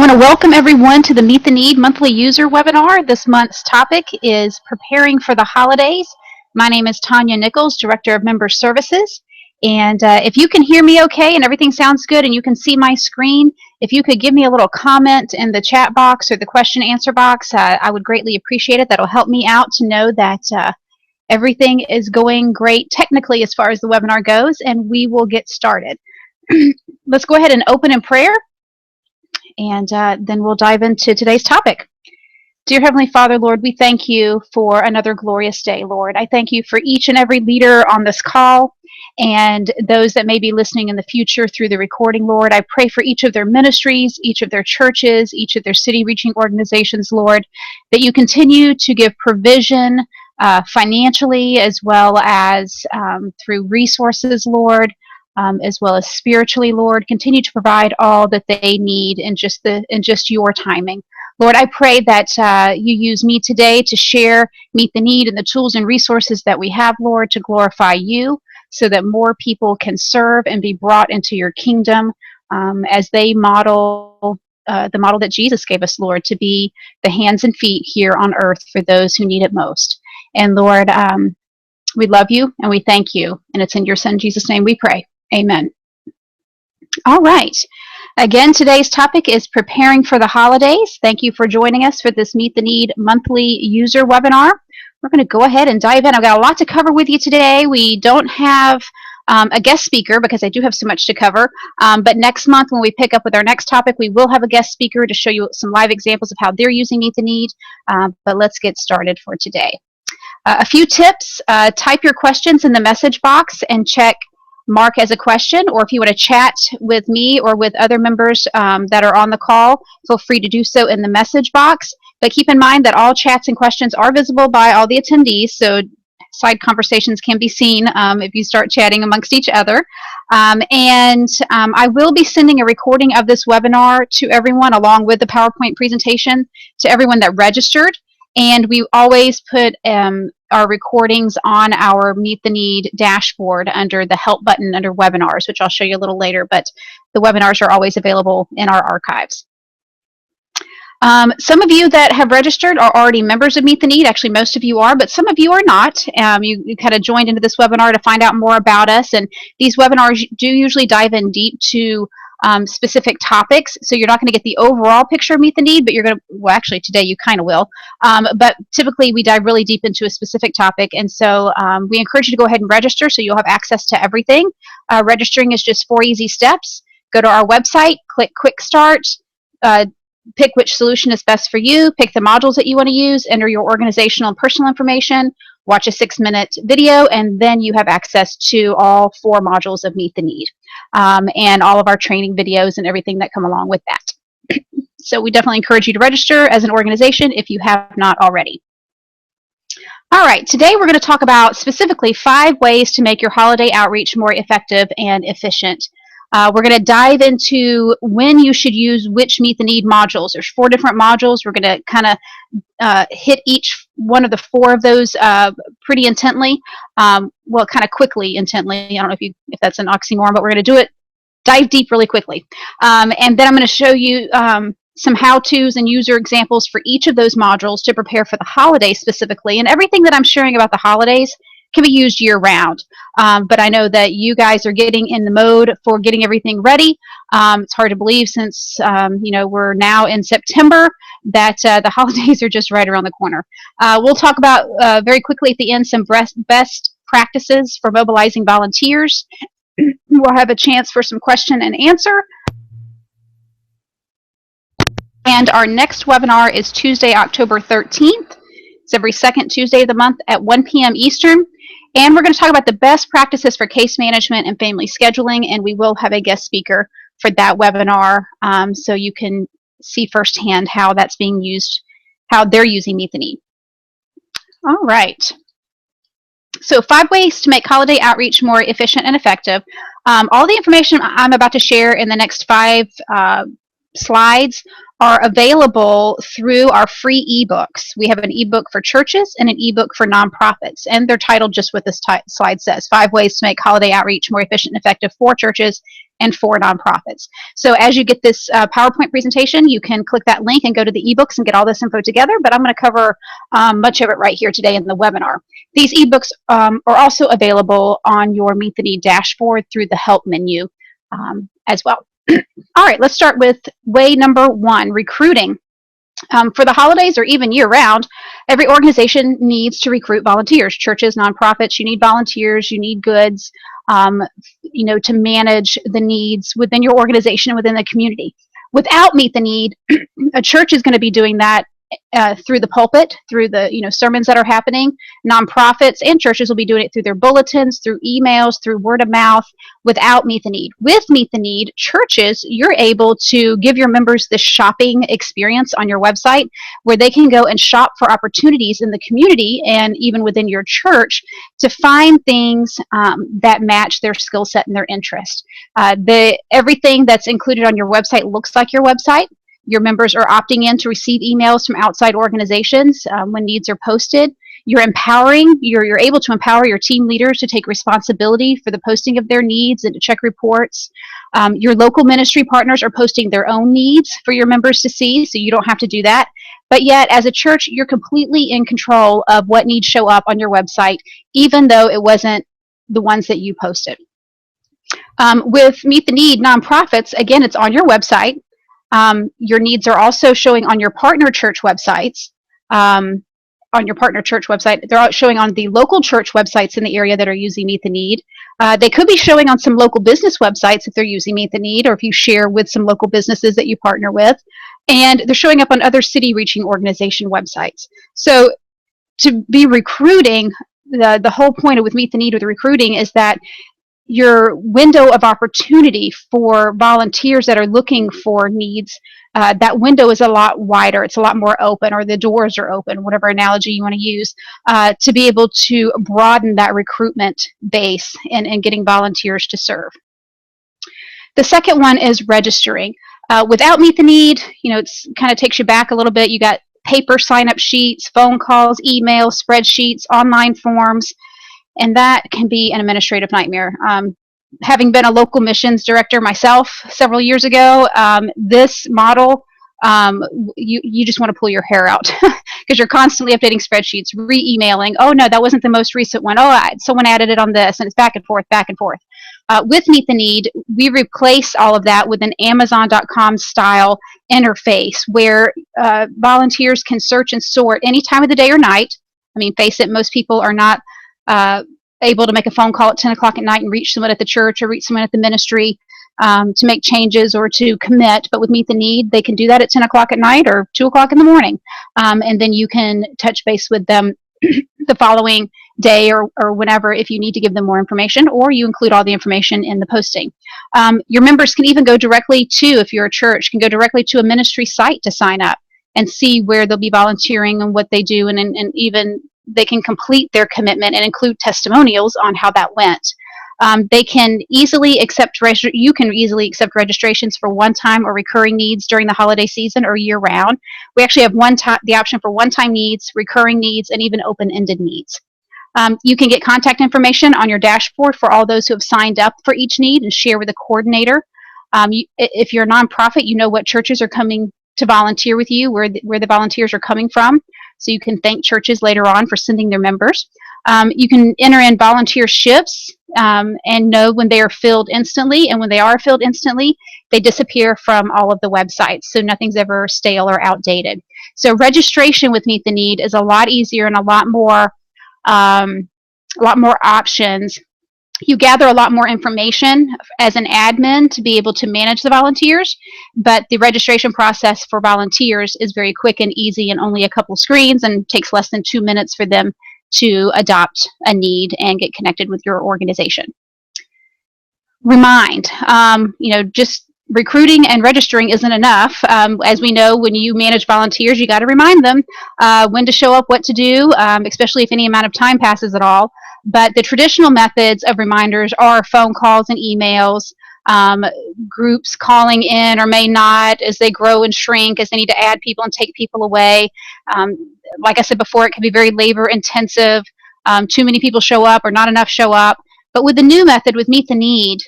want to welcome everyone to the Meet the Need monthly user webinar. This month's topic is preparing for the holidays. My name is Tanya Nichols, Director of Member Services. And if you can hear me okay and everything sounds good and you can see my screen, if you could give me a little comment in the chat box or the question answer box, I would greatly appreciate it. That'll help me out to know that everything is going great technically as far as the webinar goes, and we will get started. Let's go ahead and open in prayer. And then we'll dive into today's topic. Dear Heavenly Father, Lord, we thank you for another glorious day, Lord. I thank you for each and every leader on this call and those that may be listening in the future through the recording, Lord. I pray for each of their ministries, each of their churches, each of their city reaching organizations, Lord, that you continue to give provision financially as well as through resources, Lord. As well as spiritually, Lord. Continue to provide all that they need in just your timing. Lord, I pray that you use me today to share, meet the need, and the tools and resources that we have, Lord, to glorify you so that more people can serve and be brought into your kingdom as they model the model that Jesus gave us, Lord, to be the hands and feet here on earth for those who need it most. And Lord, we love you and we thank you. And it's in your Son, Jesus' name, we pray. Amen. All right. Again, today's topic is preparing for the holidays. Thank you for joining us for this Meet the Need monthly user webinar. We're going to go ahead and dive in. I've got a lot to cover with you today. We don't have a guest speaker because I do have so much to cover. But next month when we pick up with our next topic, we will have a guest speaker to show you some live examples of how they're using Meet the Need. But let's get started for today. A few tips. Type your questions in the message box and check mark as a question, or if you want to chat with me or with other members that are on the call, feel free to do so in the message box. But keep in mind that all chats and questions are visible by all the attendees, so side conversations can be seen if you start chatting amongst each other. I will be sending a recording of this webinar to everyone along with the PowerPoint presentation to everyone that registered. And we always put our recordings on our Meet the Need dashboard under the Help button under Webinars, which I'll show you a little later, but the webinars are always available in our archives. Some of you that have registered are already members of Meet the Need. Actually, most of you are, but some of you are not. You kind of joined into this webinar to find out more about us, and these webinars do usually dive in deep to specific topics, so you're not going to get the overall picture of Meet the Need, but you're going to, well, actually today you kind of will, but typically we dive really deep into a specific topic, and so we encourage you to go ahead and register so you'll have access to everything. Registering is just 4 easy steps. Go to our website, click Quick Start, pick which solution is best for you, pick the modules that you want to use, enter your organizational and personal information, watch a 6-minute video, and then you have access to all 4 modules of Meet the Need and all of our training videos and everything that come along with that. So we definitely encourage you to register as an organization if you have not already. All right, today we're going to talk about specifically 5 ways to make your holiday outreach more effective and efficient. We're going to dive into when you should use which Meet the Need modules. There's 4 different modules. We're going to kind of hit each one of the 4 of those pretty intently. Well, kind of quickly, intently. I don't know if that's an oxymoron, but we're going to do it, dive deep really quickly. And then I'm going to show you some how-tos and user examples for each of those modules to prepare for the holidays specifically. And everything that I'm sharing about the holidays can be used year-round. But I know that you guys are getting in the mode for getting everything ready. It's hard to believe since we're now in September that the holidays are just right around the corner. We'll talk about very quickly at the end some best practices for mobilizing volunteers. We'll have a chance for some question and answer. And our next webinar is Tuesday, October 13th. It's every second Tuesday of the month at 1 p.m. Eastern. And we're going to talk about the best practices for case management and family scheduling, and we will have a guest speaker for that webinar so you can see firsthand how that's being used, how they're using Meet the Need. All right. So 5 ways to make holiday outreach more efficient and effective. All the information I'm about to share in the next 5 slides are available through our free ebooks. We have an ebook for churches and an ebook for nonprofits, and they're titled just what this slide says: 5 ways to make holiday outreach more efficient and effective for churches and for nonprofits. So as you get this PowerPoint presentation, you can click that link and go to the ebooks and get all this info together, but I'm going to cover much of it right here today in the webinar. These ebooks are also available on your Meet the Need dashboard through the help menu as well. All right, let's start with way number 1, recruiting. For the holidays or even year-round, every organization needs to recruit volunteers. Churches, nonprofits, you need volunteers, you need goods, to manage the needs within your organization and within the community. Without Meet the Need, a church is going to be doing that through the pulpit, through the sermons that are happening. Nonprofits and churches will be doing it through their bulletins, through emails, through word of mouth, without Meet the Need. With Meet the Need, churches, you're able to give your members this shopping experience on your website where they can go and shop for opportunities in the community and even within your church to find things that match their skill set and their interest. Everything that's included on your website looks like your website. Your members are opting in to receive emails from outside organizations when needs are posted. You're able to empower your team leaders to take responsibility for the posting of their needs and to check reports. Your local ministry partners are posting their own needs for your members to see, so you don't have to do that. But yet, as a church, you're completely in control of what needs show up on your website, even though it wasn't the ones that you posted. With Meet the Need nonprofits, again, it's on your website. Your needs are also showing on your partner church websites. They're showing on the local church websites in the area that are using Meet the Need. They could be showing on some local business websites if they're using Meet the Need, or if you share with some local businesses that you partner with. And they're showing up on other city reaching organization websites. So to be recruiting, the whole point with Meet the Need with recruiting is that your window of opportunity for volunteers that are looking for needs, that window is a lot wider. It's a lot more open, or the doors are open, whatever analogy you want to use, to be able to broaden that recruitment base and getting volunteers to serve. The second one is registering. Without Meet the Need, it kind of takes you back a little bit. You got paper sign-up sheets, phone calls, emails, spreadsheets, online forms, and that can be an administrative nightmare. Having been a local missions director myself several years ago, this model, you just want to pull your hair out because you're constantly updating spreadsheets, re-emailing. Oh no, that wasn't the most recent one. Oh, someone added it on this, and it's back and forth, back and forth. With Meet the Need, we replace all of that with an Amazon.com style interface where volunteers can search and sort any time of the day or night. I mean, face it, most people are not able to make a phone call at 10 o'clock at night and reach someone at the church or reach someone at the ministry to make changes or to commit. But with Meet the Need, they can do that at 10 o'clock at night or 2 o'clock in the morning. And then you can touch base with them the following day or whenever if you need to give them more information, or you include all the information in the posting. Your members can even go directly to, if you're a church, can go directly to a ministry site to sign up and see where they'll be volunteering and what they do, and even they can complete their commitment and include testimonials on how that went. They can easily accept you can easily accept registrations for one-time or recurring needs during the holiday season or year-round. We actually have the option for one-time needs, recurring needs, and even open-ended needs. You can get contact information on your dashboard for all those who have signed up for each need and share with a coordinator. If you're a nonprofit, you know what churches are coming to volunteer with you, where the volunteers are coming from. So you can thank churches later on for sending their members. You can enter in volunteer shifts and know when they are filled instantly. And when they are filled instantly, they disappear from all of the websites. So nothing's ever stale or outdated. So registration with Meet the Need is a lot easier and a lot more options. You gather a lot more information as an admin to be able to manage the volunteers, but the registration process for volunteers is very quick and easy and only a couple screens, and takes less than 2 minutes for them to adopt a need and get connected with your organization. Remind, just recruiting and registering isn't enough. As we know, when you manage volunteers, you got to remind them when to show up, what to do, especially if any amount of time passes at all. But the traditional methods of reminders are phone calls and emails. um, groups calling in or may not as they grow and shrink, as they need to add people and take people away. Like I said before, it can be very labor intensive. Too many people show up or not enough show up. But with the new method, with Meet the Need,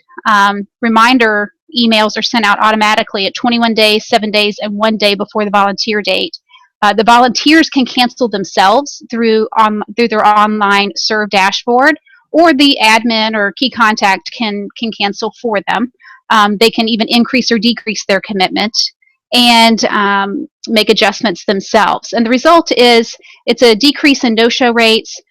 reminder emails are sent out automatically at 21 days, 7 days, and 1 day before the volunteer date. The volunteers can cancel themselves through their online serve dashboard, or the admin or key contact can cancel for them. They can even increase or decrease their commitment and make adjustments themselves. And the result is it's a decrease in no-show rates.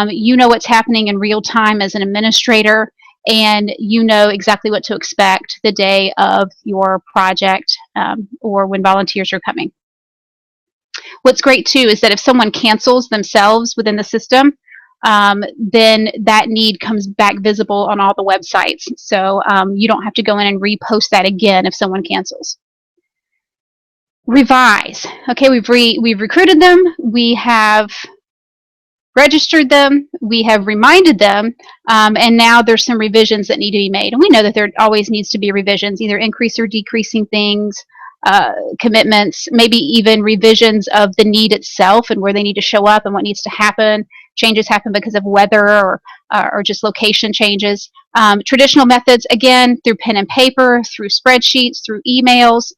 You know what's happening in real time as an administrator, and you know exactly what to expect the day of your project or when volunteers are coming. What's great too is that if someone cancels themselves within the system, then that need comes back visible on all the websites. So you don't have to go in and repost that again if someone cancels. Revise. Okay, we've recruited them, we have registered them, we have reminded them, and now there's some revisions that need to be made. And we know that there always needs to be revisions, either increase or decreasing things, commitments, maybe even revisions of the need itself and where they need to show up and what needs to happen. Changes happen because of weather or just location changes. Traditional methods, again, through pen and paper, through spreadsheets, through emails,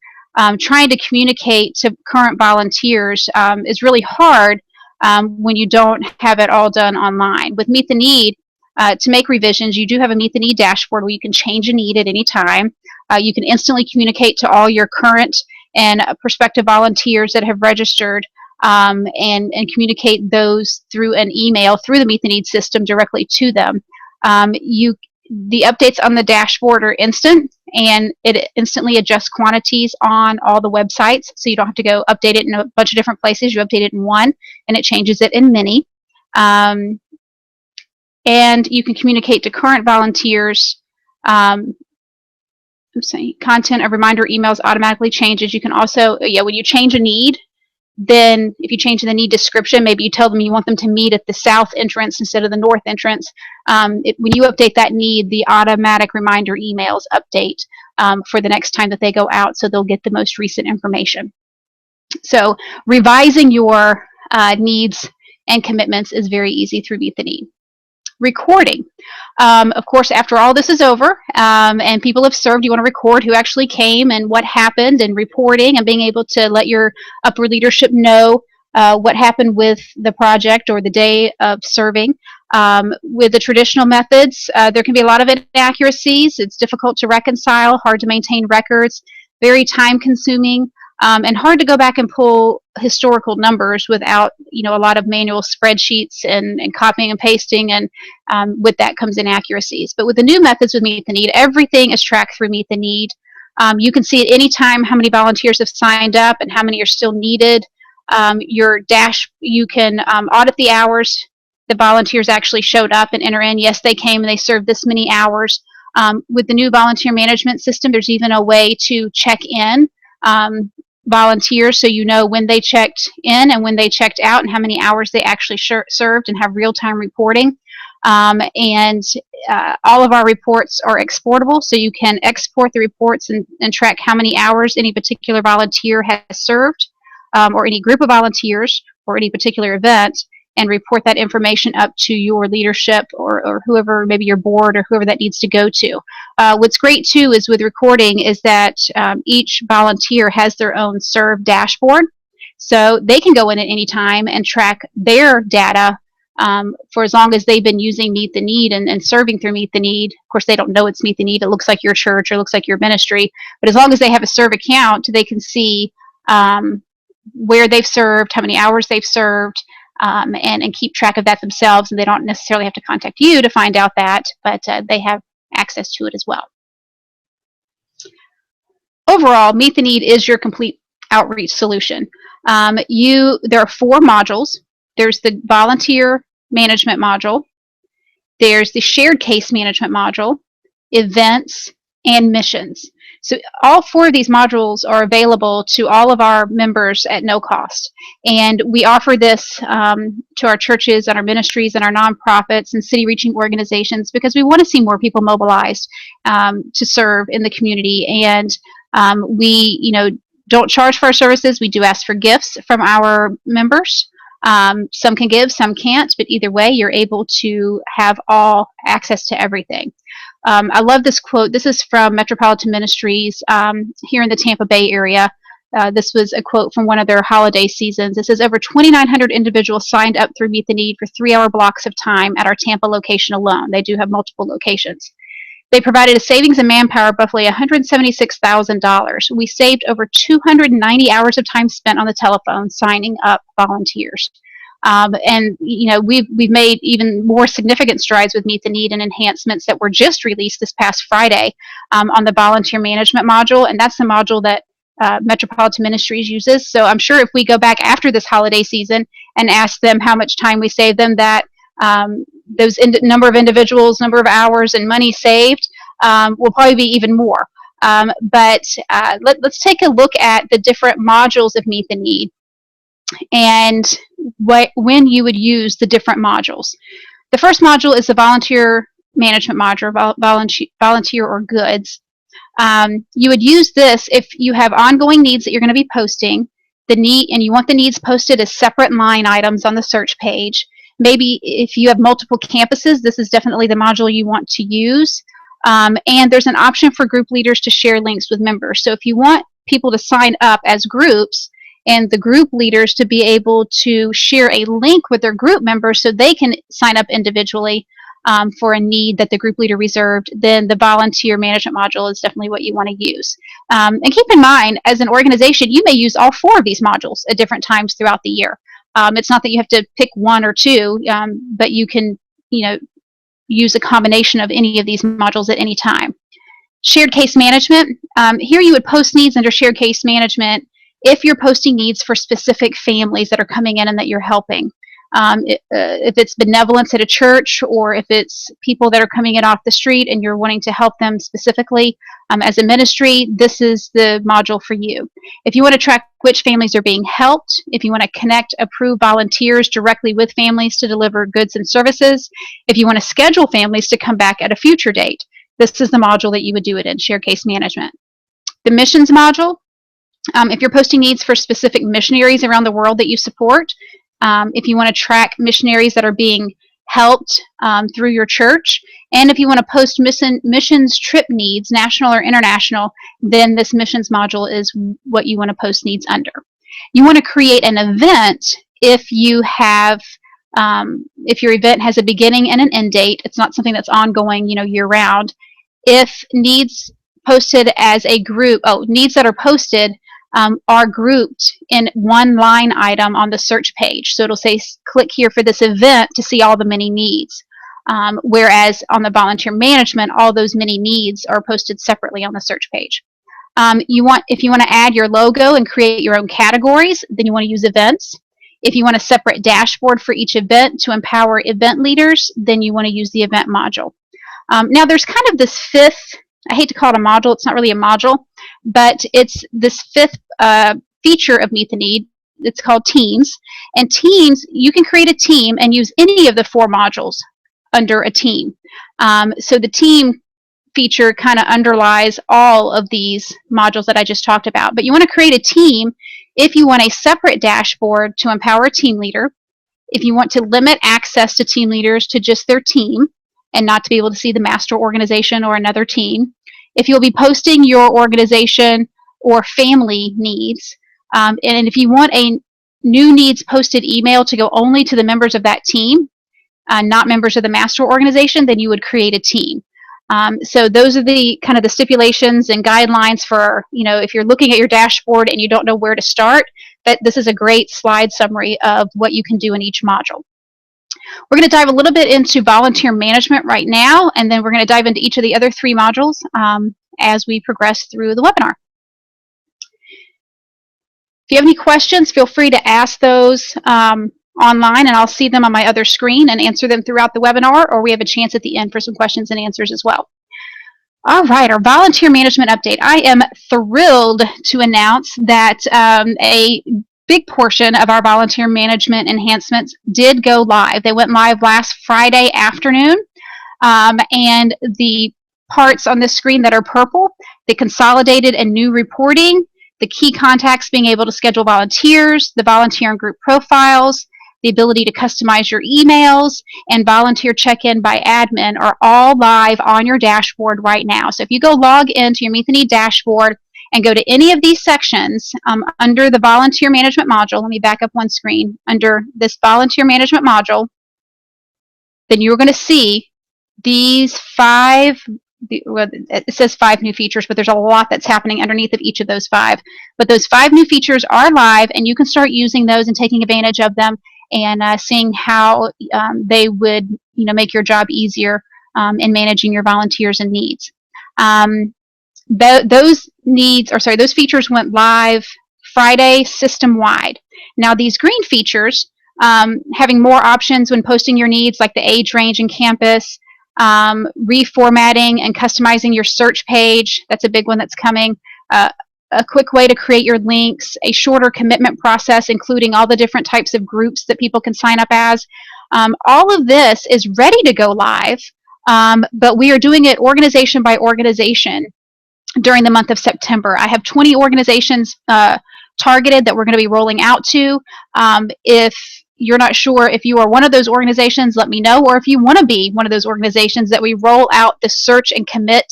trying to communicate to current volunteers is really hard when you don't have it all done online. With Meet the Need, to make revisions, you do have a Meet the Need dashboard where you can change a need at any time. You can instantly communicate to all your current and prospective volunteers that have registered and communicate those through an email through the Meet the Need system directly to them. The updates on the dashboard are instant, and it instantly adjusts quantities on all the websites, so you don't have to go update it in a bunch of different places. You update it in one, and it changes it in many. And you can communicate to current volunteers. Content of reminder emails automatically changes. You can also, when you change a need, then if you change the need description, maybe you tell them you want them to meet at the south entrance instead of the north entrance. When you update that need, the automatic reminder emails update for the next time that they go out, so they'll get the most recent information. So revising your needs and commitments is very easy through Meet the Need. Recording. Of course, after all this is over and people have served, you want to record who actually came and what happened, and reporting and being able to let your upper leadership know what happened with the project or the day of serving. With the traditional methods, there can be a lot of inaccuracies. It's difficult to reconcile, hard to maintain records, very time consuming. And hard to go back and pull historical numbers without, a lot of manual spreadsheets and copying and pasting, and with that comes inaccuracies. But with the new methods with Meet the Need, everything is tracked through Meet the Need. You can see at any time how many volunteers have signed up and how many are still needed. You can audit the hours the volunteers actually showed up and enter in. Yes, they came and they served this many hours. With the new volunteer management system, there's even a way to check in volunteers, so you know when they checked in and when they checked out and how many hours they actually served, and have real-time reporting. And all of our reports are exportable, so you can export the reports and track how many hours any particular volunteer has served, or any group of volunteers, or any particular event, and report that information up to your leadership or whoever, maybe your board or whoever that needs to go to. What's great too is with recording is that each volunteer has their own serve dashboard, so they can go in at any time and track their data for as long as they've been using Meet the Need and serving through Meet the Need. Of course, they don't know it's Meet the Need. It looks like your church or looks like your ministry, but as long as they have a serve account, they can see where they've served, how many hours they've served, and keep track of that themselves, and they don't necessarily have to contact you to find out that, but they have access to it as well. Overall, Meet the Need is your complete outreach solution. There are 4 modules. There's the volunteer management module, there's the shared case management module, events, and missions. So all 4 of these modules are available to all of our members at no cost. And we offer this to our churches and our ministries and our nonprofits and city reaching organizations because we want to see more people mobilized to serve in the community. And we, don't charge for our services. We do ask for gifts from our members. Some can give, some can't, but either way, you're able to have all access to everything. I love this quote. This is from Metropolitan Ministries here in the Tampa Bay area. This was a quote from one of their holiday seasons. It says, over 2,900 individuals signed up through Meet the Need for 3-hour blocks of time at our Tampa location alone. They do have multiple locations. They provided a savings in manpower of roughly $176,000. We saved over 290 hours of time spent on the telephone signing up volunteers. And we've made even more significant strides with Meet the Need and enhancements that were just released this past Friday on the volunteer management module, and that's the module that Metropolitan Ministries uses. So I'm sure if we go back after this holiday season and ask them how much time we saved them, that those number of individuals, number of hours, and money saved will probably be even more. But let's take a look at the different modules of Meet the Need and when you would use the different modules. The first module is the volunteer management module, volunteer or goods. You would use this if you have ongoing needs that you're going to be posting, and you want the needs posted as separate line items on the search page. Maybe if you have multiple campuses, this is definitely the module you want to use. And there's an option for group leaders to share links with members. So if you want people to sign up as groups and the group leaders to be able to share a link with their group members so they can sign up individually for a need that the group leader reserved, then the volunteer management module is definitely what you want to use. And keep in mind, as an organization, you may use all 4 of these modules at different times throughout the year. It's not that you have to pick 1 or 2, but you can, use a combination of any of these modules at any time. Shared case management. Here you would post needs under shared case management if you're posting needs for specific families that are coming in and that you're helping. If it's benevolence at a church, or if it's people that are coming in off the street and you're wanting to help them specifically as a ministry, this is the module for you. If you want to track which families are being helped, if you want to connect approved volunteers directly with families to deliver goods and services, if you want to schedule families to come back at a future date, this is the module that you would do it in, shared case management. The missions module, if you're posting needs for specific missionaries around the world that you support, if you want to track missionaries that are being helped through your church, and if you want to post missions trip needs, national or international, then this missions module is what you want to post needs under. You want to create an event if you have, if your event has a beginning and an end date. It's not something that's ongoing, year round. If needs posted as a group, needs that are posted are grouped in one line item on the search page. So it'll say, click here for this event to see all the many needs. Whereas on the volunteer management, all those many needs are posted separately on the search page. If you want to add your logo and create your own categories, then you want to use events. If you want a separate dashboard for each event to empower event leaders, then you want to use the event module. Now there's kind of this 5th, I hate to call it a module, it's not really a module, but it's this 5th feature of Meet the Need. It's called Teams. And Teams, you can create a team and use any of the 4 modules under a team. So the team feature kind of underlies all of these modules that I just talked about. But you want to create a team if you want a separate dashboard to empower a team leader, if you want to limit access to team leaders to just their team and not to be able to see the master organization or another team, if you'll be posting your organization or family needs, and if you want a new needs posted email to go only to the members of that team, not members of the master organization, then you would create a team. So those are the kind of the stipulations and guidelines for, if you're looking at your dashboard and you don't know where to start, that this is a great slide summary of what you can do in each module. We're going to dive a little bit into volunteer management right now, and then we're going to dive into each of the other 3 modules as we progress through the webinar. If you have any questions, feel free to ask those online, and I'll see them on my other screen and answer them throughout the webinar, or we have a chance at the end for some questions and answers as well. All right, our volunteer management update. I am thrilled to announce that a big portion of our volunteer management enhancements did go live. They went live last Friday afternoon, and the parts on this screen that are purple, the consolidated and new reporting, the key contacts being able to schedule volunteers, the volunteer and group profiles, the ability to customize your emails, and volunteer check-in by admin are all live on your dashboard right now. So if you go log into your Meet the Need dashboard and go to any of these sections under the volunteer management module, let me back up one screen, under this volunteer management module, then you're going to see these it says 5 new features, but there's a lot that's happening underneath of each of those 5. But those 5 new features are live, and you can start using those and taking advantage of them and seeing how they would, make your job easier in managing your volunteers and needs. Those features went live Friday system-wide. Now, these green features, having more options when posting your needs, like the age range and campus, reformatting and customizing your search page, that's a big one that's coming, a quick way to create your links, a shorter commitment process, including all the different types of groups that people can sign up as. All of this is ready to go live, but we are doing it organization by organization during the month of September. I have 20 organizations targeted that we're going to be rolling out to. If you're not sure if you are one of those organizations, let me know. Or if you want to be one of those organizations that we roll out the search and commit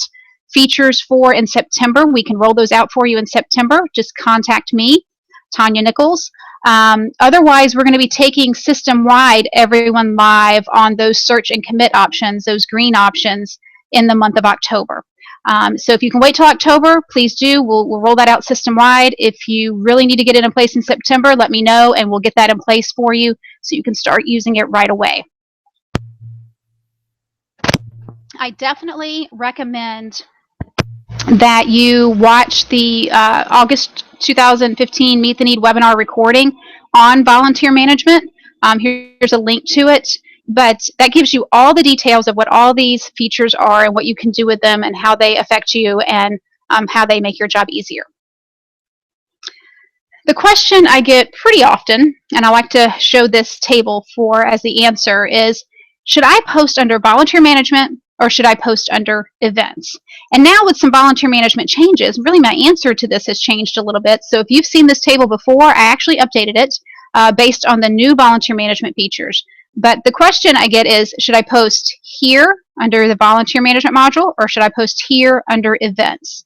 features for in September, we can roll those out for you in September. Just contact me, Tanya Nichols. Otherwise, we're going to be taking system-wide everyone live on those search and commit options, those green options, in the month of October. So if you can wait till October, please do. We'll roll that out system-wide. If you really need to get it in place in September, let me know, and we'll get that in place for you so you can start using it right away. I definitely recommend that you watch the August 2015 Meet the Need webinar recording on volunteer management. Here's a link to it. But that gives you all the details of what all these features are and what you can do with them and how they affect you and how they make your job easier. The question I get pretty often, and I like to show this table for as the answer, is should I post under volunteer management or should I post under events? And now with some volunteer management changes, really my answer to this has changed a little bit. So if you've seen this table before, I actually updated it based on the new volunteer management features. But the question I get is, should I post here under the volunteer management module or should I post here under events?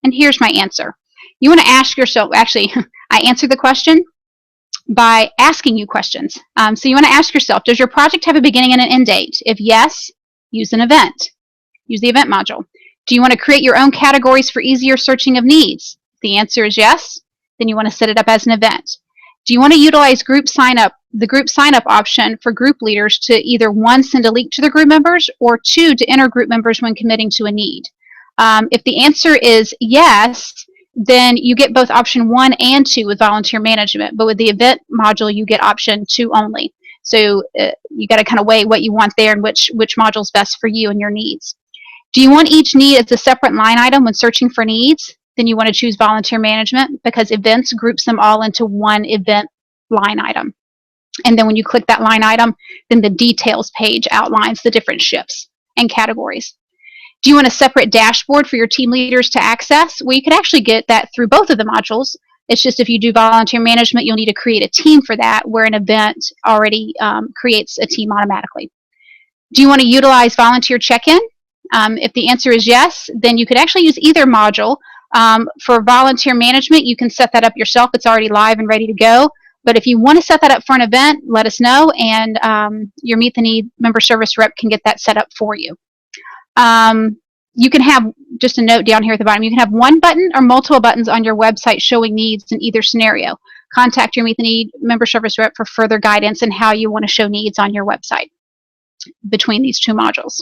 And here's my answer. You want to ask yourself, actually, I answer the question by asking you questions. So you want to ask yourself, does your project have a beginning and an end date? If yes, use an event. Use the event module. Do you want to create your own categories for easier searching of needs? If the answer is yes, then you want to set it up as an event. Do you want to utilize the group sign up option for group leaders to either 1, send a link to the group members, or 2, to enter group members when committing to a need? If the answer is yes, then you get both option 1 and 2 with volunteer management, but with the event module, you get option 2 only. So you got to kind of weigh what you want there and which module is best for you and your needs. Do you want each need as a separate line item when searching for needs? Then you want to choose volunteer management because events groups them all into one event line item. And then when you click that line item, then the details page outlines the different shifts and categories. Do you want a separate dashboard for your team leaders to access? Well, you could actually get that through both of the modules. It's just if you do volunteer management, you'll need to create a team for that, where an event already creates a team automatically. Do you want to utilize volunteer check-in? If the answer is yes, then you could actually use either module. For volunteer management, you can set that up yourself. It's already live and ready to go. But if you want to set that up for an event, let us know, and your Meet the Need member service rep can get that set up for you. You can have, just a note down here at the bottom, you can have one button or multiple buttons on your website showing needs in either scenario. Contact your Meet the Need member service rep for further guidance on how you want to show needs on your website between these 2 modules.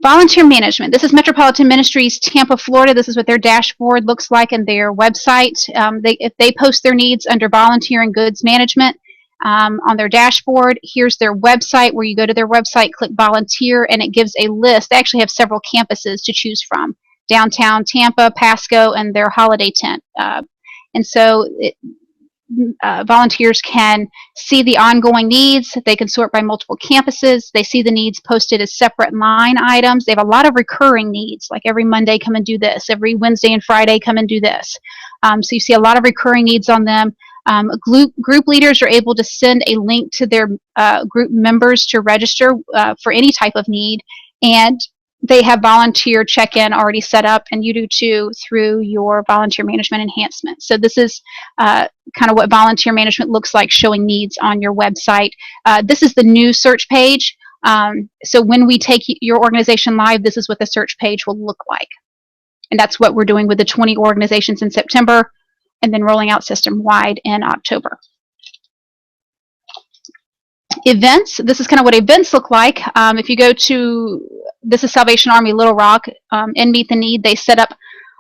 Volunteer management. This is Metropolitan Ministries, Tampa, Florida. This is what their dashboard looks like and their website. If they post their needs under volunteer and goods management, on their dashboard. Here's their website, where you go to their website, click volunteer, and it gives a list. They actually have several campuses to choose from: downtown Tampa, Pasco, and their holiday tent. And so volunteers can see the ongoing needs. They can sort by multiple campuses. They see the needs posted as separate line items. They have a lot of recurring needs, like every Monday, come and do this. Every Wednesday and Friday, come and do this. So you see a lot of recurring needs on them. Group leaders are able to send a link to their group members to register for any type of need, and they have volunteer check-in already set up, and you do too through your volunteer management enhancement. So this is kind of what volunteer management looks like, showing needs on your website. This is the new search page. So when we take your organization live, this is what the search page will look like. And that's what we're doing with the 20 organizations in September, and then rolling out system-wide in October. Events, this is kind of what events look like. If you go to, this is Salvation Army Little Rock, in Meet the Need, they set up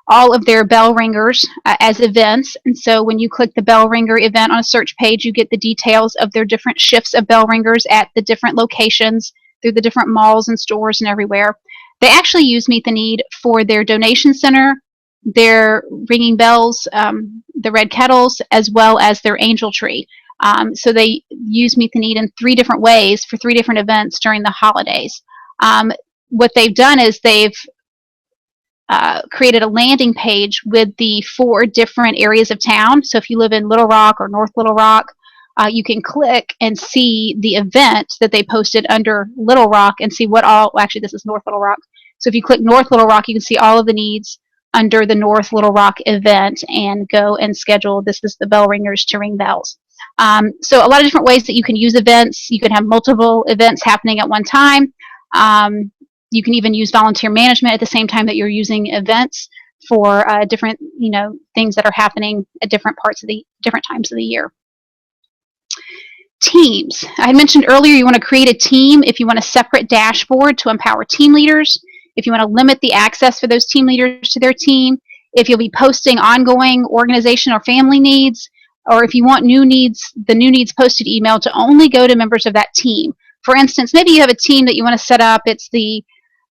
all of their bell ringers as events. And so when you click the bell ringer event on a search page, you get the details of their different shifts of bell ringers at the different locations through the different malls and stores and everywhere. They actually use Meet the Need for their donation center, their ringing bells, the red kettles, as well as their angel tree. So they use Meet the Need in 3 different ways for 3 different events during the holidays. What they've done is they've created a landing page with the 4 different areas of town. So if you live in Little Rock or North Little Rock, you can click and see the event that they posted under Little Rock and see what all, well, actually this is North Little Rock. So if you click North Little Rock, you can see all of the needs under the North Little Rock event and go and schedule. This is the bell ringers to ring bells. So a lot of different ways that you can use events. You can have multiple events happening at one time. You can even use volunteer management at the same time that you're using events for different, things that are happening at different times of the year. Teams. I had mentioned earlier you want to create a team if you want a separate dashboard to empower team leaders, if you want to limit the access for those team leaders to their team, if you'll be posting ongoing organization or family needs, or if you want the new needs posted email to only go to members of that team. For instance, maybe you have a team that you want to set up. It's the,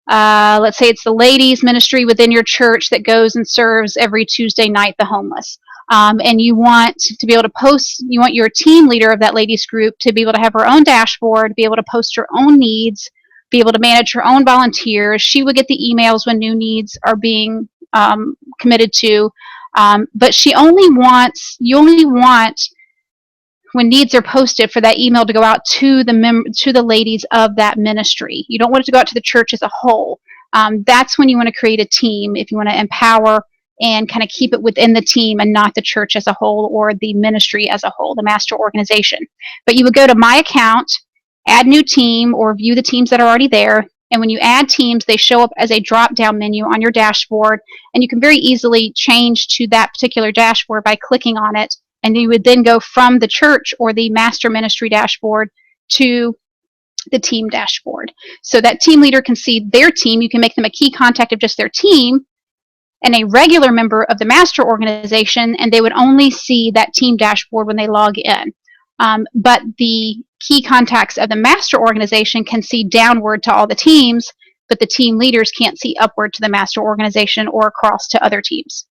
let's say it's the ladies ministry within your church that goes and serves every Tuesday night the homeless. And you want to be able to post, you want your team leader of that ladies group to be able to have her own dashboard, be able to post her own needs, be able to manage her own volunteers. She would get the emails when new needs are being committed to. But you only want when needs are posted for that email to go out to the ladies of that ministry. You don't want it to go out to the church as a whole. That's when you want to create a team, if you want to empower and kind of keep it within the team and not the church as a whole or the ministry as a whole, the master organization. But you would go to My Account, add new team, or view the teams that are already there. And when you add teams, they show up as a drop-down menu on your dashboard, and you can very easily change to that particular dashboard by clicking on it. And you would then go from the church or the master ministry dashboard to the team dashboard. So that team leader can see their team. You can make them a key contact of just their team and a regular member of the master organization, and they would only see that team dashboard when they log in. But the key contacts of the master organization can see downward to all the teams, but the team leaders can't see upward to the master organization or across to other teams.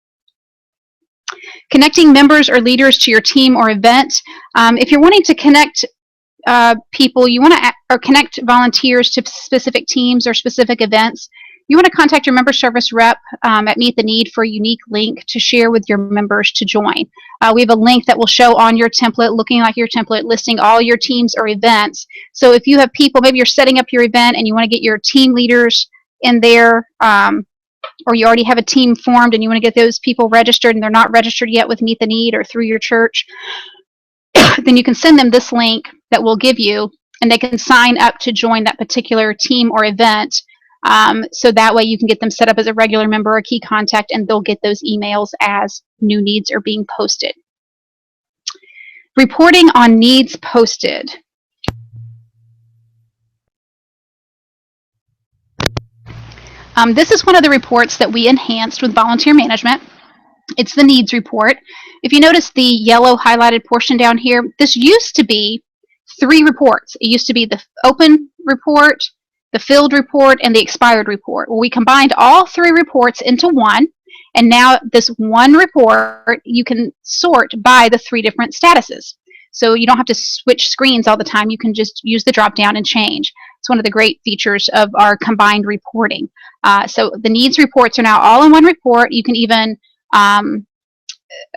Connecting members or leaders to your team or event. If you're wanting to connect people, or connect volunteers to specific teams or specific events, you want to contact your member service rep at Meet the Need for a unique link to share with your members to join. We have a link that will show on your template, looking like your template, listing all your teams or events. So if you have people, maybe you're setting up your event and you want to get your team leaders in there, or you already have a team formed and you want to get those people registered and they're not registered yet with Meet the Need or through your church, then you can send them this link that we'll give you, and they can sign up to join that particular team or event. So that way you can get them set up as a regular member or key contact, and they'll get those emails as new needs are being posted. Reporting on needs posted. This is one of the reports that we enhanced with volunteer management. It's the needs report. If you notice the yellow highlighted portion down here, this used to be 3 reports. It used to be the open report, the filled report, and the expired report. Well, we combined all 3 reports into one, and now this one report you can sort by the 3 different statuses. So you don't have to switch screens all the time. You can just use the drop down and change. It's one of the great features of our combined reporting. So the needs reports are now all in one report. You can even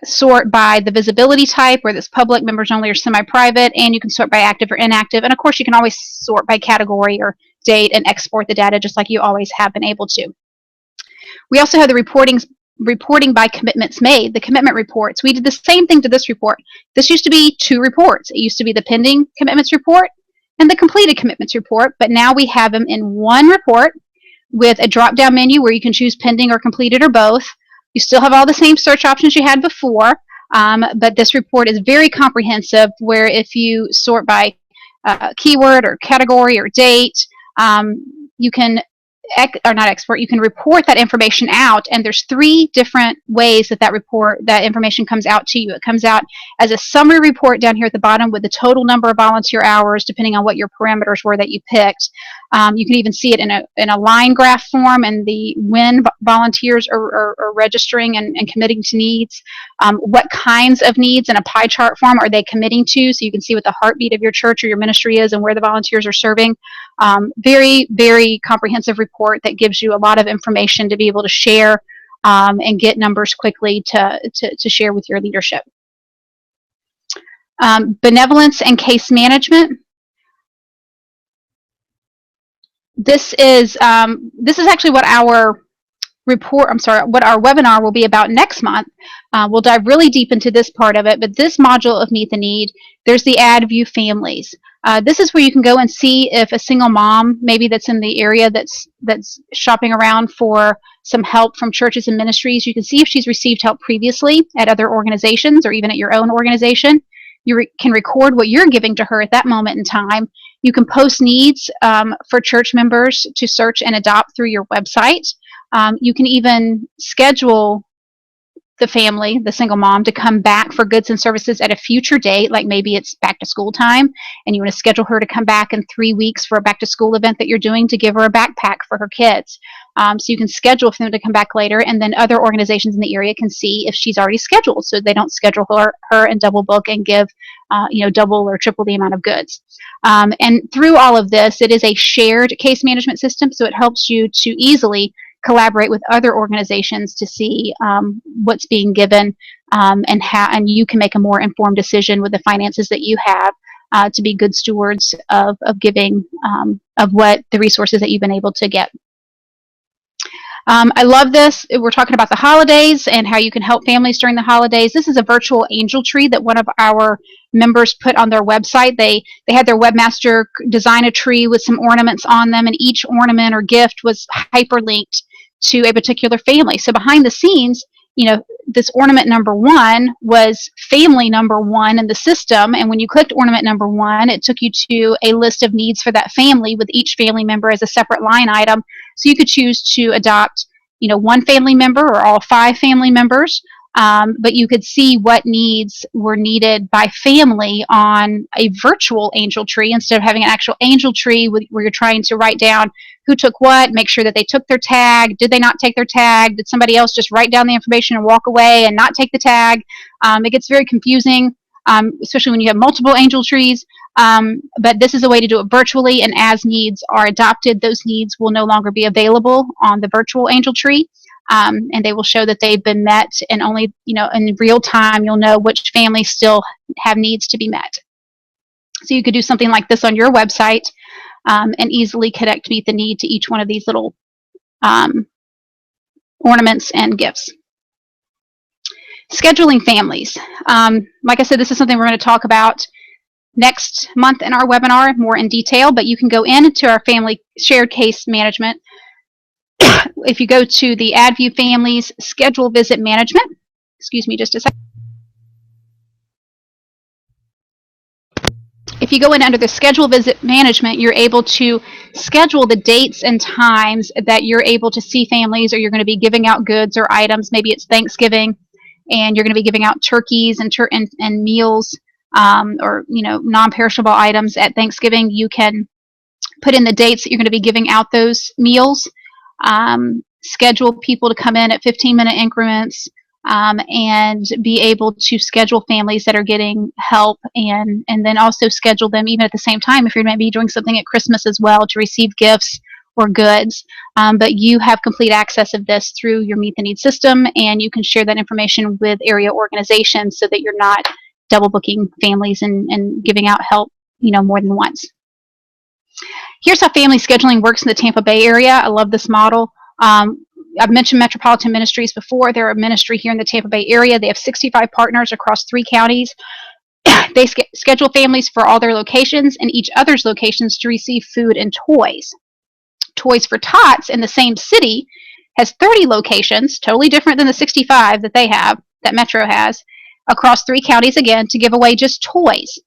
sort by the visibility type, whether it's public, members only, or semi-private, and you can sort by active or inactive. And of course, you can always sort by category or date and export the data just like you always have been able to. We also have the reporting by commitments made, the commitment reports. We did the same thing to this report. This used to be 2 reports. It used to be the pending commitments report and the completed commitments report, but now we have them in one report with a drop-down menu where you can choose pending or completed or both. You still have all the same search options you had before, but this report is very comprehensive, where if you sort by keyword or category or date, you can you can report that information out, and there's 3 different ways that information comes out to you. It comes out as a summary report down here at the bottom with the total number of volunteer hours, depending on what your parameters were that you picked. You can even see it in a line graph form, and when volunteers are registering and committing to needs, what kinds of needs in a pie chart form are they committing to, so you can see what the heartbeat of your church or your ministry is and where the volunteers are serving. Very, very comprehensive report that gives you a lot of information to be able to share and get numbers quickly to share with your leadership. Benevolence and case management. This is actually what our what our webinar will be about next month. We'll dive really deep into this part of it, but this module of Meet the Need, there's the Add View Families. This is where you can go and see if a single mom, maybe that's in the area that's shopping around for some help from churches and ministries, you can see if she's received help previously at other organizations or even at your own organization. You can record what you're giving to her at that moment in time. You can post needs for church members to search and adopt through your website. You can even schedule the family, the single mom, to come back for goods and services at a future date, like maybe it's back to school time, and you want to schedule her to come back in 3 weeks for a back to school event that you're doing to give her a backpack for her kids. So you can schedule for them to come back later, and then other organizations in the area can see if she's already scheduled, so they don't schedule her and double book and give double or triple the amount of goods. And through all of this, it is a shared case management system, so it helps you to easily collaborate with other organizations to see what's being given, and you can make a more informed decision with the finances that you have to be good stewards of giving of what the resources that you've been able to get. I love this. We're talking about the holidays and how you can help families during the holidays. This is a virtual angel tree that one of our members put on their website. They had their webmaster design a tree with some ornaments on them, and each ornament or gift was hyperlinked to a particular family. So behind the scenes, this ornament number 1 was family number 1 in the system, and when you clicked ornament number 1, it took you to a list of needs for that family with each family member as a separate line item. So you could choose to adopt, 1 family member or all 5 family members, but you could see what needs were needed by family on a virtual angel tree instead of having an actual angel tree where you're trying to write down who took what, make sure that they took their tag, did they not take their tag, did somebody else just write down the information and walk away and not take the tag. It gets very confusing, especially when you have multiple angel trees, but this is a way to do it virtually, and as needs are adopted, those needs will no longer be available on the virtual angel tree, and they will show that they've been met, and only in real time you'll know which families still have needs to be met. So you could do something like this on your website, and easily connect Meet the Need to each one of these little ornaments and gifts. Scheduling families. Like I said, this is something we're going to talk about next month in our webinar more in detail, but you can go into our family shared case management. If you go to the Add View Families Schedule Visit Management, excuse me just a second. If you go in under the Schedule Visit Management, you're able to schedule the dates and times that you're able to see families, or you're going to be giving out goods or items. Maybe it's Thanksgiving. and you're going to be giving out turkeys and meals, or non-perishable items at Thanksgiving, you can put in the dates that you're going to be giving out those meals. Schedule people to come in at 15-minute increments, and be able to schedule families that are getting help, and then also schedule them even at the same time if you're going to be doing something at Christmas as well to receive gifts or goods. But you have complete access of this through your Meet the Need system, and you can share that information with area organizations so that you're not double booking families and giving out help more than once. Here's how family scheduling works in the Tampa Bay area. I love this model. I've mentioned Metropolitan Ministries before. They're a ministry here in the Tampa Bay area. They have 65 partners across 3 counties. They schedule families for all their locations and each other's locations to receive food and toys. Toys for Tots in the same city has 30 locations, totally different than the 65 that they have, that Metro has, across 3 counties again, to give away just toys.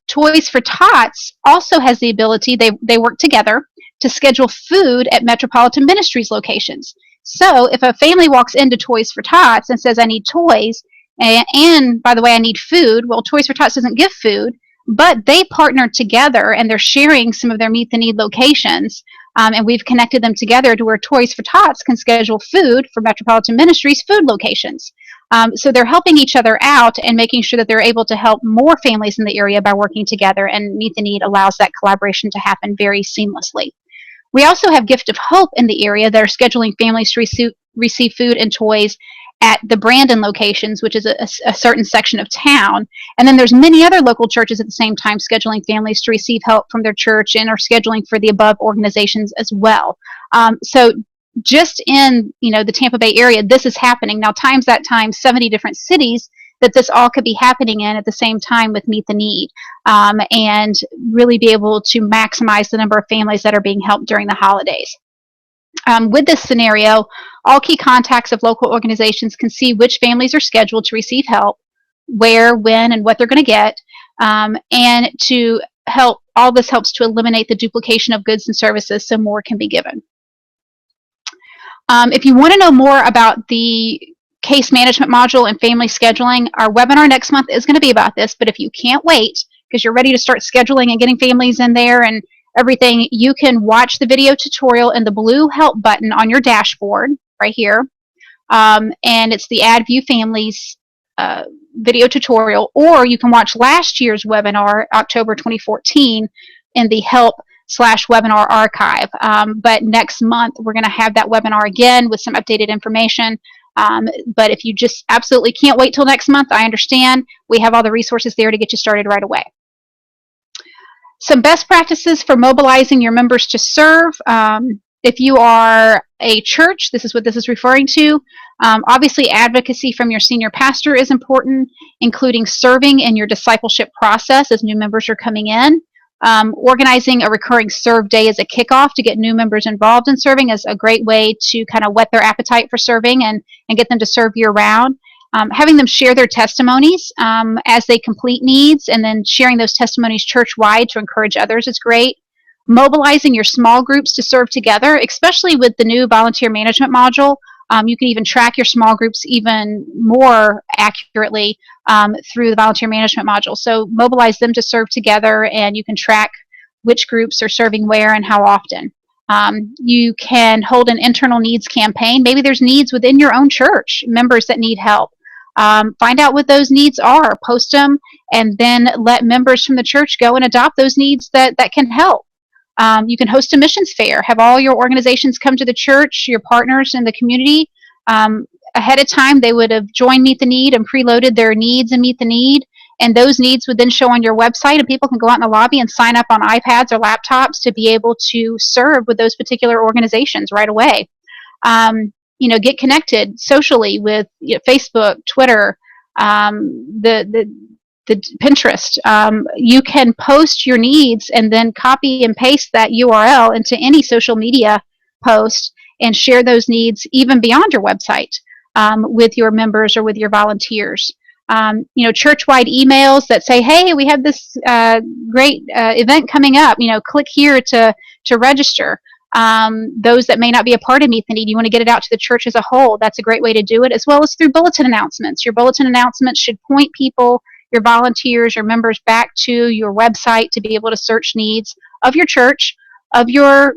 Toys for Tots also has the ability, they work together to schedule food at Metropolitan Ministries locations. So if a family walks into Toys for Tots and says, I need toys, and by the way, I need food, well, Toys for Tots doesn't give food, but they partner together and they're sharing some of their Meet the Need locations, and we've connected them together to where Toys for Tots can schedule food for Metropolitan Ministries food locations. So they're helping each other out and making sure that they're able to help more families in the area by working together, and Meet the Need allows that collaboration to happen very seamlessly. We also have Gift of Hope in the area that are scheduling families to receive food and toys at the Brandon locations, which is a certain section of town. And then there's many other local churches at the same time scheduling families to receive help from their church and are scheduling for the above organizations as well. So just in the Tampa Bay area, this is happening. Now times 70 different cities that this all could be happening in at the same time with Meet the Need, and really be able to maximize the number of families that are being helped during the holidays. With this scenario, all key contacts of local organizations can see which families are scheduled to receive help, where, when, and what they're going to get, and to help. All this helps to eliminate the duplication of goods and services so more can be given. If you want to know more about the case management module and family scheduling, our webinar next month is going to be about this, but if you can't wait because you're ready to start scheduling and getting families in there and everything, you can watch the video tutorial in the blue help button on your dashboard right here, and it's the Add View Families video tutorial, or you can watch last year's webinar, October 2014, in the help/webinar archive. But next month we're going to have that webinar again with some updated information. But if you just absolutely can't wait till next month, I understand. We have all the resources there to get you started right away. Some best practices for mobilizing your members to serve. If you are a church, this is what this is referring to. Obviously, advocacy from your senior pastor is important, including serving in your discipleship process as new members are coming in. Organizing a recurring serve day as a kickoff to get new members involved in serving is a great way to kind of whet their appetite for serving and get them to serve year round. Having them share their testimonies as they complete needs, and then sharing those testimonies church-wide to encourage others is great. Mobilizing your small groups to serve together, especially with the new volunteer management module. You can even track your small groups even more accurately through the volunteer management module. So mobilize them to serve together, and you can track which groups are serving where and how often. You can hold an internal needs campaign. Maybe there's needs within your own church, members that need help. Find out what those needs are, post them, and then let members from the church go and adopt those needs that can help. You can host a missions fair. Have all your organizations come to the church, your partners in the community. Ahead of time, they would have joined Meet the Need and preloaded their needs in Meet the Need, and those needs would then show on your website, and people can go out in the lobby and sign up on iPads or laptops to be able to serve with those particular organizations right away. Get connected socially with Facebook, Twitter, the Pinterest. You can post your needs and then copy and paste that URL into any social media post and share those needs even beyond your website with your members or with your volunteers. Church-wide emails that say, hey, we have this great event coming up, click here to register. Those that may not be a part of Meet the Need, you want to get it out to the church as a whole. That's a great way to do it, as well as through bulletin announcements. Your bulletin announcements should point people, your volunteers, your members, back to your website to be able to search needs of your church, of your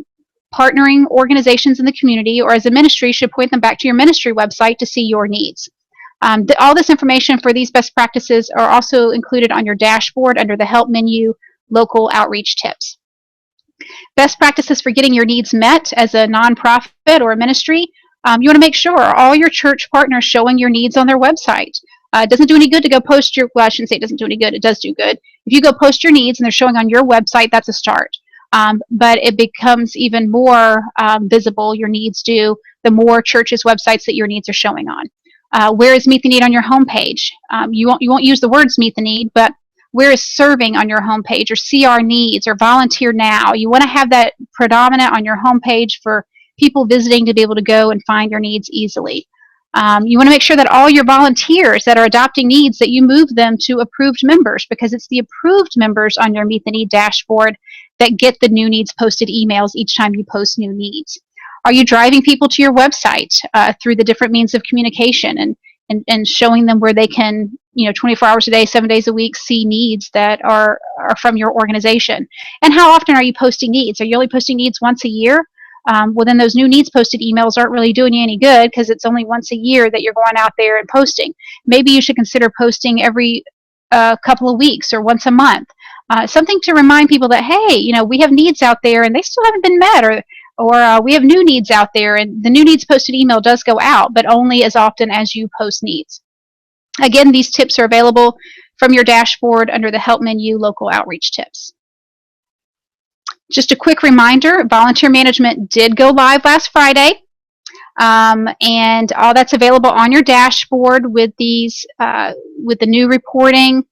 partnering organizations in the community, or as a ministry should point them back to your ministry website to see your needs. All this information for these best practices are also included on your dashboard under the Help menu, Local Outreach Tips. Best practices for getting your needs met as a nonprofit or a ministry. You want to make sure all your church partners showing your needs on their website. It doesn't do any good to go post your, well, I shouldn't say it doesn't do any good, it does do good. If you go post your needs and they're showing on your website, that's a start. But it becomes even more visible, your needs do, the more churches' websites that your needs are showing on. Where is Meet the Need on your homepage? You won't use the words Meet the Need, but where is serving on your homepage, or see our needs, or volunteer now? You want to have that predominant on your homepage for people visiting to be able to go and find your needs easily. You want to make sure that all your volunteers that are adopting needs, that you move them to approved members, because it's the approved members on your Meet the Need dashboard that get the new needs posted emails each time you post new needs. Are you driving people to your website through the different means of communication and showing them where they can, 24 hours a day, 7 days a week, see needs that are from your organization? And how often are you posting needs? Are you only posting needs once a year? Well, then those new needs posted emails aren't really doing you any good, because it's only once a year that you're going out there and posting. Maybe you should consider posting every couple of weeks or once a month. Something to remind people that, hey, we have needs out there and they still haven't been met, or we have new needs out there, and the new needs posted email does go out, but only as often as you post needs. Again, these tips are available from your dashboard under the Help menu, Local Outreach Tips. Just a quick reminder, volunteer management did go live last Friday, and all that's available on your dashboard with these, with the new reporting,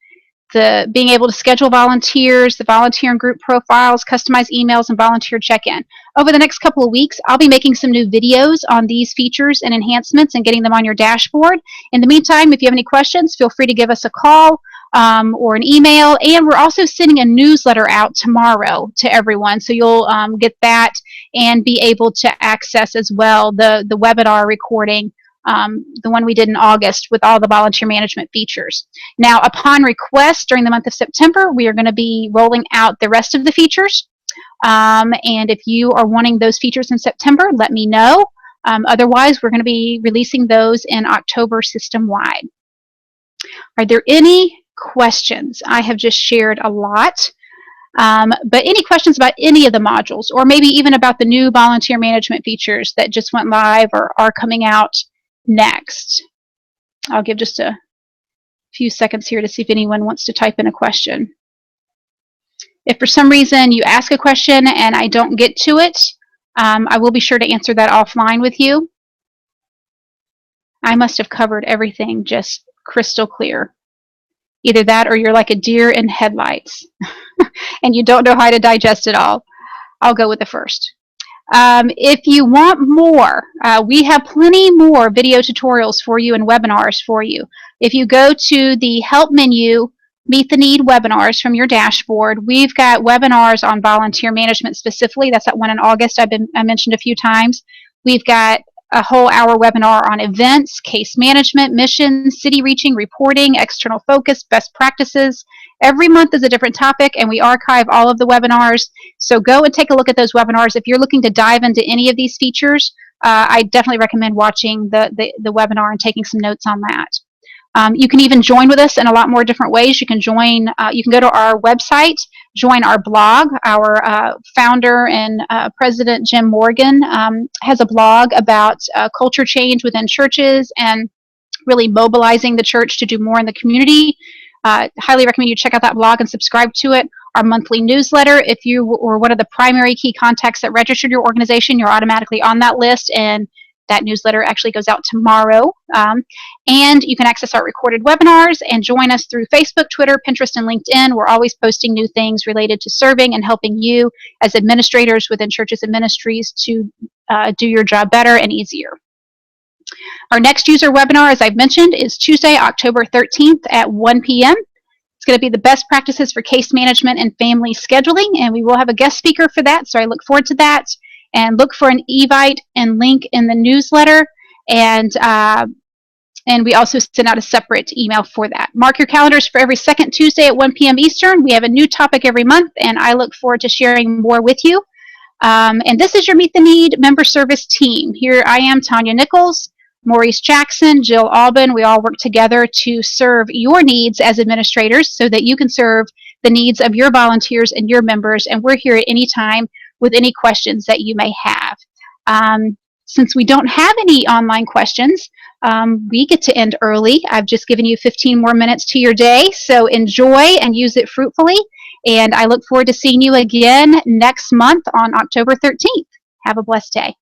the being able to schedule volunteers, the volunteer and group profiles, customized emails, and volunteer check-in. Over the next couple of weeks, I'll be making some new videos on these features and enhancements and getting them on your dashboard. In the meantime, if you have any questions, feel free to give us a call or an email. And we're also sending a newsletter out tomorrow to everyone, so you'll get that and be able to access as well the webinar recording, the one we did in August with all the volunteer management features. Now, upon request during the month of September, we are going to be rolling out the rest of the features. And if you are wanting those features in September, let me know. Otherwise, we're going to be releasing those in October system-wide. Are there any questions? I have just shared a lot. But any questions about any of the modules, or maybe even about the new volunteer management features that just went live or are coming out next? I'll give just a few seconds here to see if anyone wants to type in a question. If for some reason you ask a question and I don't get to it, I will be sure to answer that offline with you. I must have covered everything just crystal clear. Either that or you're like a deer in headlights and you don't know how to digest it all. I'll go with the first. If you want more, we have plenty more video tutorials for you and webinars for you. If you go to the Help menu, Meet the Need webinars from your dashboard, we've got webinars on volunteer management specifically. That's that one in August I mentioned a few times. We've got a whole hour webinar on events, case management, missions, city reaching, reporting, external focus, best practices. Every month is a different topic, and we archive all of the webinars. So go and take a look at those webinars. If you're looking to dive into any of these features, I definitely recommend watching the webinar and taking some notes on that. You can even join with us in a lot more different ways. You can join, you can go to our website, join our blog. Our founder and president, Jim Morgan, has a blog about culture change within churches and really mobilizing the church to do more in the community. Highly recommend you check out that blog and subscribe to it. Our monthly newsletter, if you were one of the primary key contacts that registered your organization, you're automatically on that list, and that newsletter actually goes out tomorrow. And you can access our recorded webinars and join us through Facebook, Twitter, Pinterest, and LinkedIn. We're always posting new things related to serving and helping you as administrators within churches and ministries to do your job better and easier. Our next user webinar, as I've mentioned, is Tuesday, October 13th at 1 p.m. It's going to be the best practices for case management and family scheduling, and we will have a guest speaker for that, so I look forward to that. and look for an Evite and link in the newsletter. And we also send out a separate email for that. Mark your calendars for every second Tuesday at 1 p.m. Eastern. We have a new topic every month, and I look forward to sharing more with you. And this is your Meet the Need member service team. Here I am, Tanya Nichols, Maurice Jackson, Jill Albin. We all work together to serve your needs as administrators so that you can serve the needs of your volunteers and your members. And we're here at any time with any questions that you may have. Since we don't have any online questions, we get to end early. I've just given you 15 more minutes to your day, so enjoy and use it fruitfully. And I look forward to seeing you again next month on October 13th. Have a blessed day.